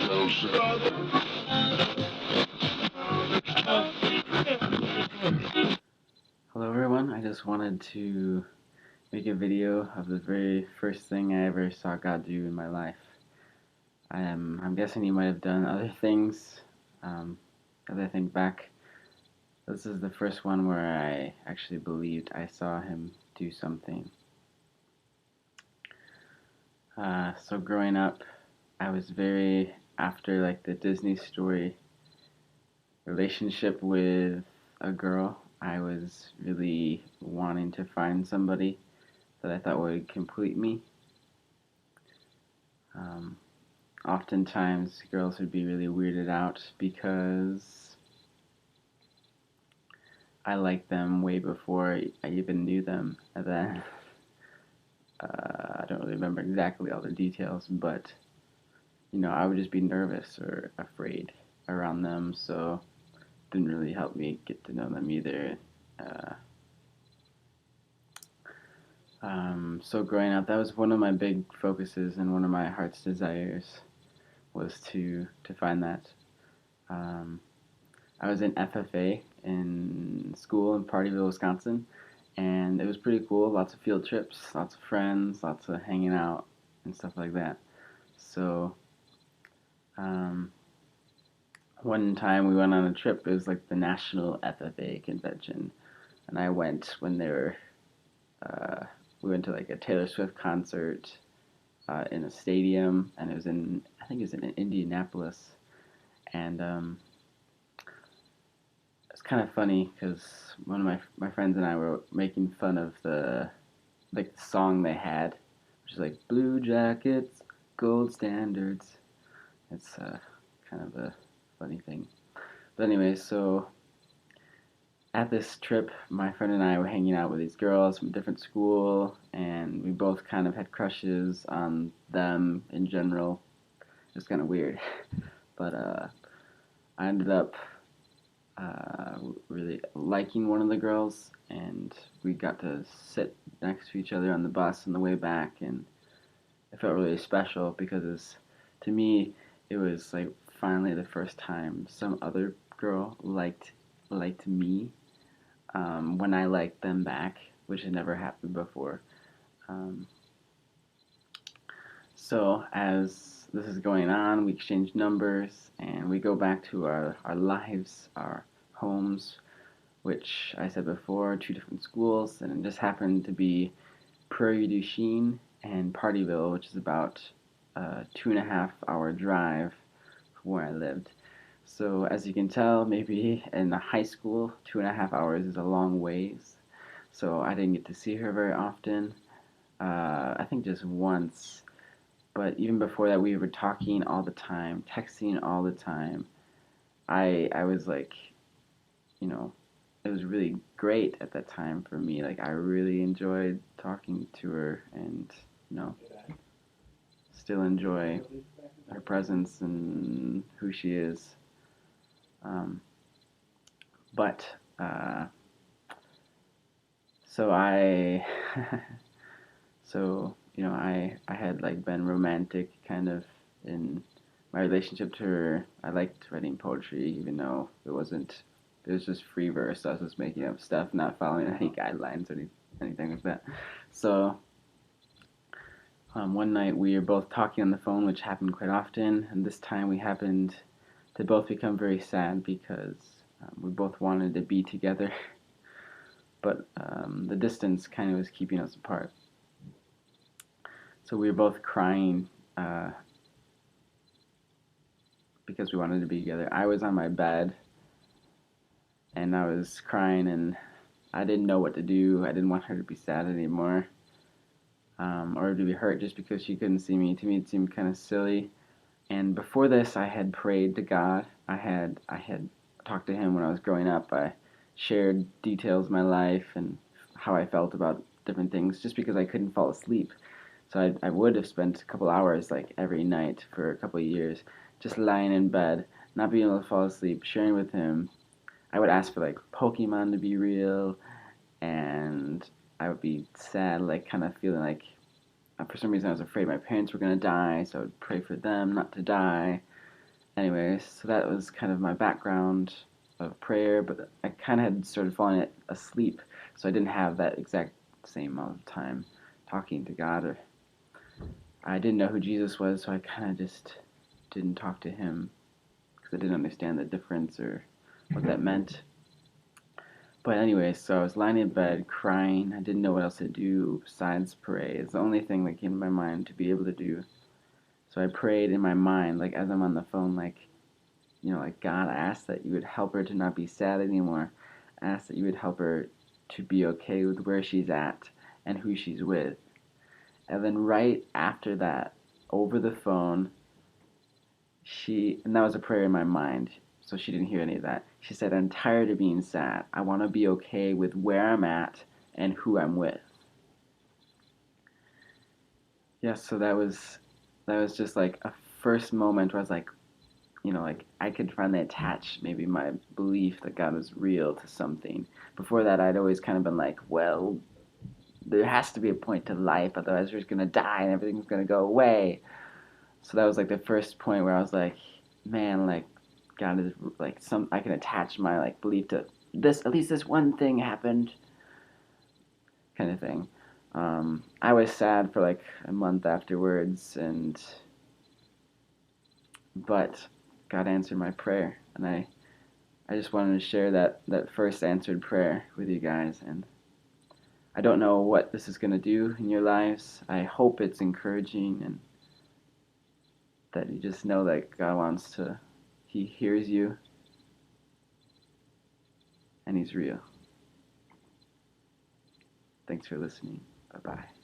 Hello everyone, I just wanted to make a video of the very first thing I ever saw God do in my life. I'm guessing He might have done other things, as I think back. This is the first one where I actually believed I saw Him do something. So growing up, I was very after like the Disney story relationship with a girl. I was really wanting to find somebody that I thought would complete me. Oftentimes, girls would be really weirded out because I liked them way before I even knew them. And then I don't really remember exactly all the details, but I would just be nervous or afraid around them, so it didn't really help me get to know them either. So growing up, that was one of my big focuses and one of my heart's desires was to find that. I was in FFA in school in Partyville, Wisconsin, and it was pretty cool. Lots of field trips, lots of friends, lots of hanging out and stuff like that. So one time we went on a trip. It was like the National FFA convention, and I went when they were. We went to like a Taylor Swift concert in a stadium, and I think it was in Indianapolis, and it's kind of funny because one of my friends and I were making fun of the song they had, which is like Blue Jackets, Gold Standards. It's kind of a funny thing. But anyway, so at this trip, my friend and I were hanging out with these girls from a different school, and we both kind of had crushes on them in general. It was kind of weird, but I ended up really liking one of the girls, and we got to sit next to each other on the bus on the way back, and it felt really special because to me, it was like finally the first time some other girl liked me when I liked them back, which had never happened before. Um, so as this is going on, we exchange numbers and we go back to our lives, our homes, which I said before, two different schools, and it just happened to be Prairie du Chien and Partyville, which is about a 2.5 hour drive from where I lived. So as you can tell, maybe in high school, 2.5 hours is a long ways. So I didn't get to see her very often. I think just once. But even before that, we were talking all the time, texting all the time. I was like, it was really great at that time for me. Like I really enjoyed talking to her, and still enjoy her presence and who she is. Um, but so I, I had like been romantic kind of in my relationship to her. I liked writing poetry, even though it was just free verse. I was just making up stuff, not following any guidelines or anything like that. So one night we were both talking on the phone, which happened quite often, and this time we happened to both become very sad because we both wanted to be together, but the distance kind of was keeping us apart. So we were both crying because we wanted to be together. I was on my bed and I was crying, and I didn't know what to do. I didn't want her to be sad anymore, or to be hurt just because she couldn't see me. To me, it seemed kind of silly. And before this, I had prayed to God. I had talked to Him when I was growing up. I shared details of my life and how I felt about different things, just because I couldn't fall asleep. So I would have spent a couple hours like every night for a couple of years, just lying in bed, not being able to fall asleep, sharing with Him. I would ask for like Pokemon to be real, and I would be sad, like kind of feeling like for some reason I was afraid my parents were gonna die, so I would pray for them not to die. Anyways, so that was kind of my background of prayer, but I kind of had sort of fallen asleep, so I didn't have that exact same amount of time talking to God. Or I didn't know who Jesus was, so I kind of just didn't talk to him because I didn't understand the difference or what that meant. But anyway, so I was lying in bed crying. I didn't know what else to do besides pray. It's the only thing that came to my mind to be able to do. So I prayed in my mind, like as I'm on the phone, like, like, God, I ask that you would help her to not be sad anymore. I ask that you would help her to be okay with where she's at and who she's with. And then right after that, over the phone, and that was a prayer in my mind, so she didn't hear any of that. She said, I'm tired of being sad. I want to be okay with where I'm at and who I'm with. Yes, so that was just like a first moment where I was like, like I could finally attach maybe my belief that God was real to something. Before that, I'd always kind of been like, well, there has to be a point to life, otherwise we're just gonna die and everything's gonna go away. So that was like the first point where I was like, man, like God is like I can attach my like belief to this. At least this one thing happened, kind of thing. I was sad for like a month afterwards, but God answered my prayer, and I just wanted to share that first answered prayer with you guys. And I don't know what this is going to do in your lives. I hope it's encouraging and that you just know that He hears you and He's real. Thanks for listening. Bye bye.